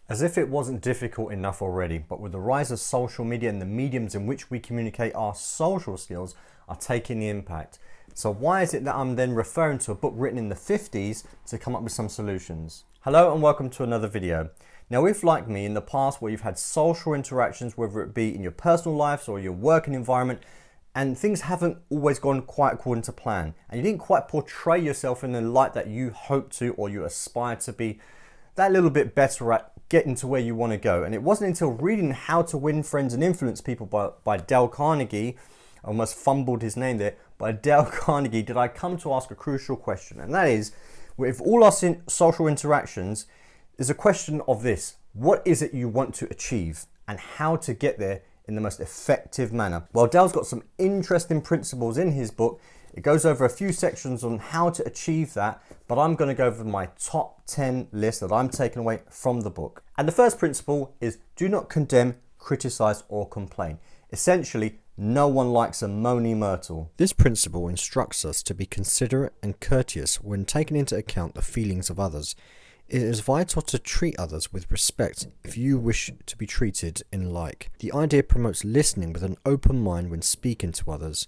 As if it wasn't difficult enough already, but with the rise of social media and the mediums in which we communicate, our social skills are taking the impact. So why is it that I'm then referring to a book written in the 50s to come up with some solutions? Hello and welcome to another video. Now, if like me in the past where you've had social interactions, whether it be in your personal lives or your working environment, and things haven't always gone quite according to plan, and you didn't quite portray yourself in the light that you hope to or you aspire to be that little bit better at getting to where you want to go. And it wasn't until reading How to Win Friends and Influence People by Dale Carnegie, I almost fumbled his name there, by Dale Carnegie, did I come to ask a crucial question. And that is, with all our social interactions, there's a question of this: what is it you want to achieve and how to get there in the most effective manner? Well, Dale's got some interesting principles in his book. It goes over a few sections on how to achieve that, but I'm going to go over my top 10 list that I'm taking away from the book. And the first principle is do not condemn, criticize, or complain. Essentially, no one likes a moany myrtle. This principle instructs us to be considerate and courteous when taking into account the feelings of others. It is vital to treat others with respect if you wish to be treated in like. The idea promotes listening with an open mind when speaking to others.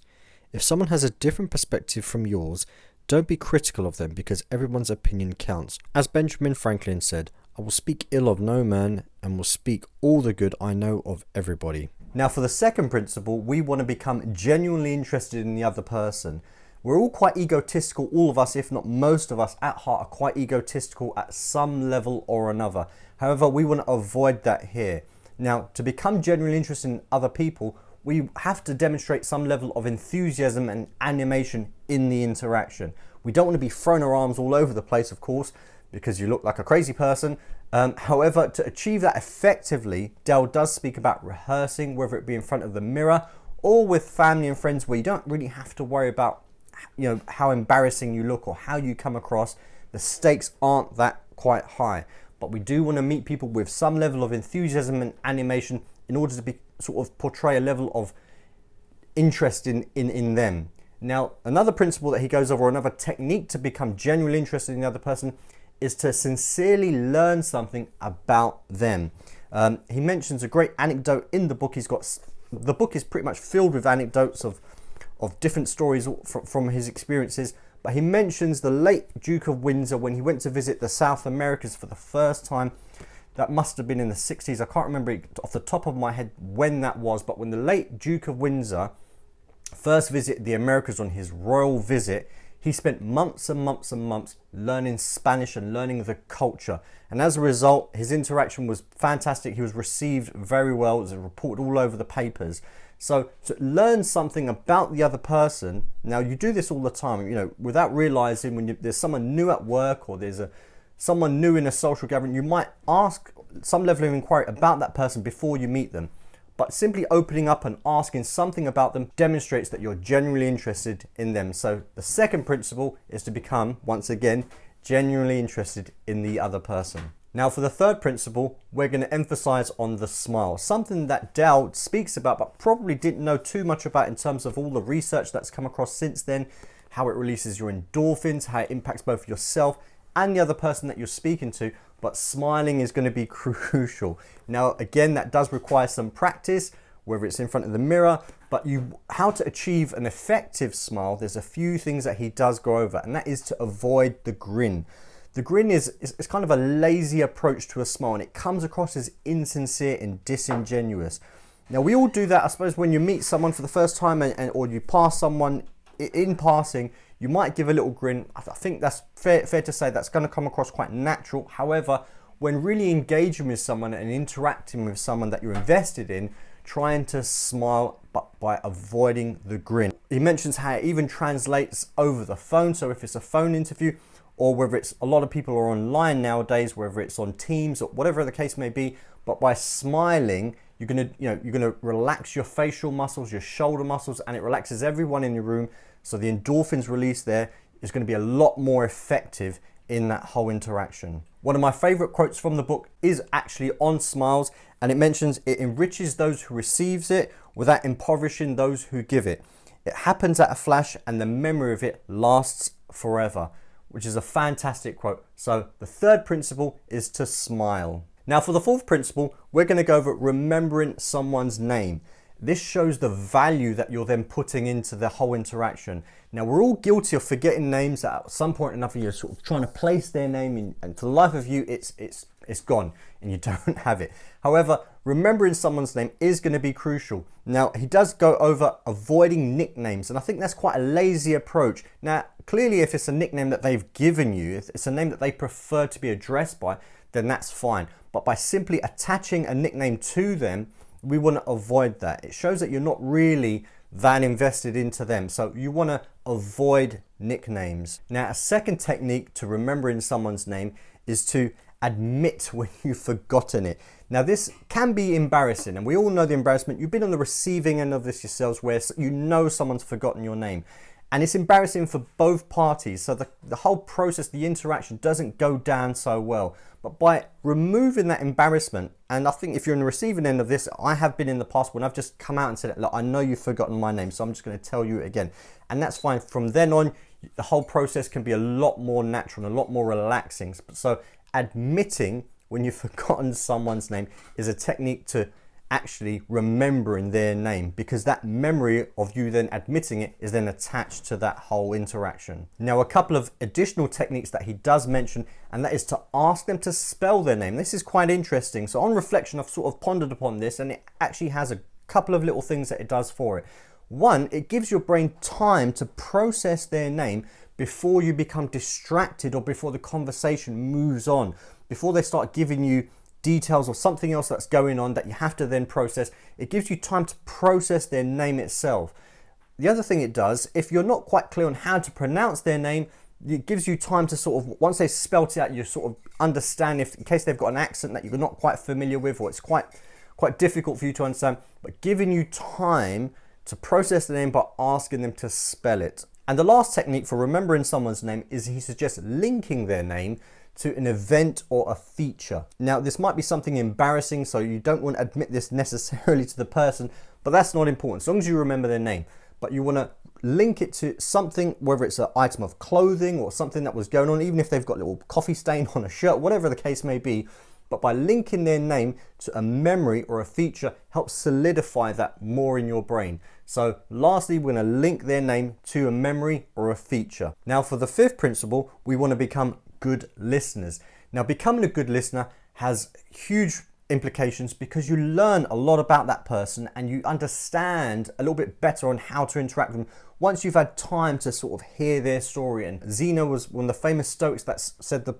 If someone has a different perspective from yours, don't be critical of them because everyone's opinion counts. As Benjamin Franklin said, I will speak ill of no man and will speak all the good I know of everybody. Now, for the second principle, we want to become genuinely interested in the other person. We're all quite egotistical, all of us, if not most of us at heart, are quite egotistical at some level or another. However, we want to avoid that here. Now, to become genuinely interested in other people, we have to demonstrate some level of enthusiasm and animation in the interaction. We don't want to be throwing our arms all over the place, of course, because you look like a crazy person. However, to achieve that effectively, Dale does speak about rehearsing, whether it be in front of the mirror or with family and friends, where you don't really have to worry about how embarrassing you look or how you come across. The stakes aren't that quite high, but we do want to meet people with some level of enthusiasm and animation in order to be sort of portray a level of interest in them. Now, another principle that he goes over, another technique to become genuinely interested in the other person, is to sincerely learn something about them. He mentions a great anecdote in the book. The book is pretty much filled with anecdotes of different stories from his experiences, but he mentions the late Duke of Windsor when he went to visit the South Americas for the first time. That must have been in the 60s. I can't remember off the top of my head when that was, but when the late Duke of Windsor first visited the Americas on his royal visit, he spent months and months and months learning Spanish and learning the culture. And as a result, his interaction was fantastic. He was received very well. It was reported all over the papers. So to learn something about the other person, now you do this all the time, without realizing when there's someone new at work or there's someone new in a social gathering, you might ask some level of inquiry about that person before you meet them. But simply opening up and asking something about them demonstrates that you're genuinely interested in them. So the second principle is to become, once again, genuinely interested in the other person. Now, for the third principle, we're going to emphasize on the smile, something that Dale speaks about but probably didn't know too much about in terms of all the research that's come across since then, how it releases your endorphins, how it impacts both yourself and the other person that you're speaking to, but smiling is going to be crucial. Now, again, that does require some practice, whether it's in front of the mirror, but how to achieve an effective smile, there's a few things that he does go over, and that is to avoid the grin. The grin is kind of a lazy approach to a smile, and it comes across as insincere and disingenuous. Now, we all do that, I suppose, when you meet someone for the first time or you pass someone in passing, you might give a little grin. I think that's fair to say that's going to come across quite natural. However, when really engaging with someone and interacting with someone that you're invested in, trying to smile but by avoiding the grin. He mentions how it even translates over the phone. So if it's a phone interview, or whether it's a lot of people are online nowadays, whether it's on Teams or whatever the case may be, but by smiling, you're gonna relax your facial muscles, your shoulder muscles, and it relaxes everyone in your room. So the endorphins released there is going to be a lot more effective in that whole interaction. One of my favorite quotes from the book is actually on smiles, and it mentions it enriches those who receives it without impoverishing those who give it. It happens at a flash and the memory of it lasts forever, which is a fantastic quote. So the third principle is to smile. Now for the fourth principle, we're going to go over remembering someone's name. This shows the value that you're then putting into the whole interaction. Now we're all guilty of forgetting names that at some point or another you're sort of trying to place their name in, and for the life of you it's gone and you don't have it. However, remembering someone's name is going to be crucial. Now he does go over avoiding nicknames, and I think that's quite a lazy approach. Now clearly if it's a nickname that they've given you, if it's a name that they prefer to be addressed by, then that's fine. But by simply attaching a nickname to them, we want to avoid that. It shows that you're not really that invested into them. So you want to avoid nicknames. Now, a second technique to remembering someone's name is to admit when you've forgotten it. Now, this can be embarrassing, and we all know the embarrassment. You've been on the receiving end of this yourselves, where you know someone's forgotten your name. And it's embarrassing for both parties. So the whole process, the interaction doesn't go down so well. But by removing that embarrassment, and I think if you're on the receiving end of this, I have been in the past when I've just come out and said, look, I know you've forgotten my name, so I'm just going to tell you it again. And that's fine. From then on, the whole process can be a lot more natural and a lot more relaxing. So admitting when you've forgotten someone's name is a technique to actually remembering their name, because that memory of you then admitting it is then attached to that whole interaction. Now, a couple of additional techniques that he does mention, and that is to ask them to spell their name. This is quite interesting. So on reflection, I've sort of pondered upon this, and it actually has a couple of little things that it does for it. One, it gives your brain time to process their name before you become distracted or before the conversation moves on, before they start giving you details or something else that's going on that you have to then process. It gives you time to process their name itself. The other thing it does, if you're not quite clear on how to pronounce their name, it gives you time to sort of, once they've spelt it out, you sort of understand, if in case they've got an accent that you're not quite familiar with, or it's quite difficult for you to understand, but giving you time to process the name by asking them to spell it. And the last technique for remembering someone's name is he suggests linking their name to an event or a feature. Now, this might be something embarrassing, so you don't want to admit this necessarily to the person, but that's not important, as long as you remember their name. But you want to link it to something, whether it's an item of clothing or something that was going on, even if they've got a little coffee stain on a shirt, whatever the case may be. But by linking their name to a memory or a feature helps solidify that more in your brain. So lastly, we're going to link their name to a memory or a feature. Now for the fifth principle, we want to become good listeners. Now, becoming a good listener has huge implications because you learn a lot about that person and you understand a little bit better on how to interact with them once you've had time to sort of hear their story. And Zeno was one of the famous Stoics that said the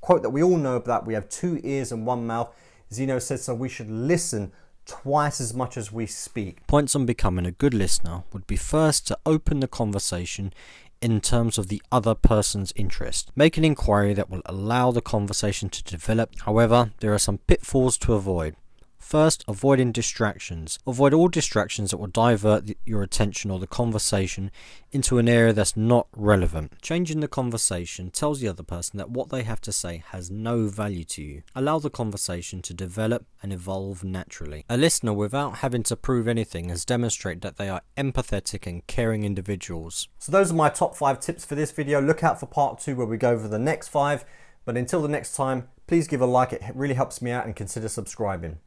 quote that we all know about: we have 2 ears and 1 mouth. Zeno said, so we should listen twice as much as we speak. Points on becoming a good listener would be first to open the conversation in terms of the other person's interest. Make an inquiry that will allow the conversation to develop. However, there are some pitfalls to avoid. First, avoiding distractions. Avoid all distractions that will divert your attention or the conversation into an area that's not relevant. Changing the conversation tells the other person that what they have to say has no value to you. Allow the conversation to develop and evolve naturally. A listener, without having to prove anything, has demonstrated that they are empathetic and caring individuals. So those are my top 5 tips for this video. Look out for part 2 where we go over the next 5. But until the next time, please give a like. It really helps me out, and consider subscribing.